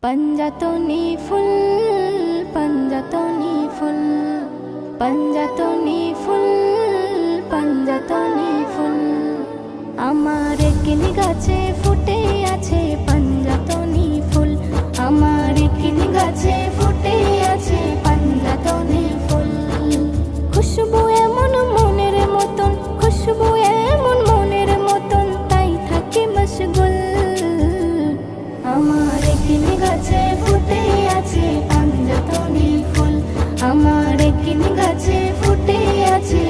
पंजातनी full पंजातनी full पंजातनी full पंजातनी full आमार किन गाছে ফুটে আছে पंजातनी फुल आमार किन गाছে ফুটে আছে पंजातनी फुल खुशबू एमन मनेर मतन खुशबू एमन मनेर मतन ताई थाकी मशगुल आमार किन गाছে ফুটে আছে पंजातनी फुल आमार किन गाছে ফুটে আছে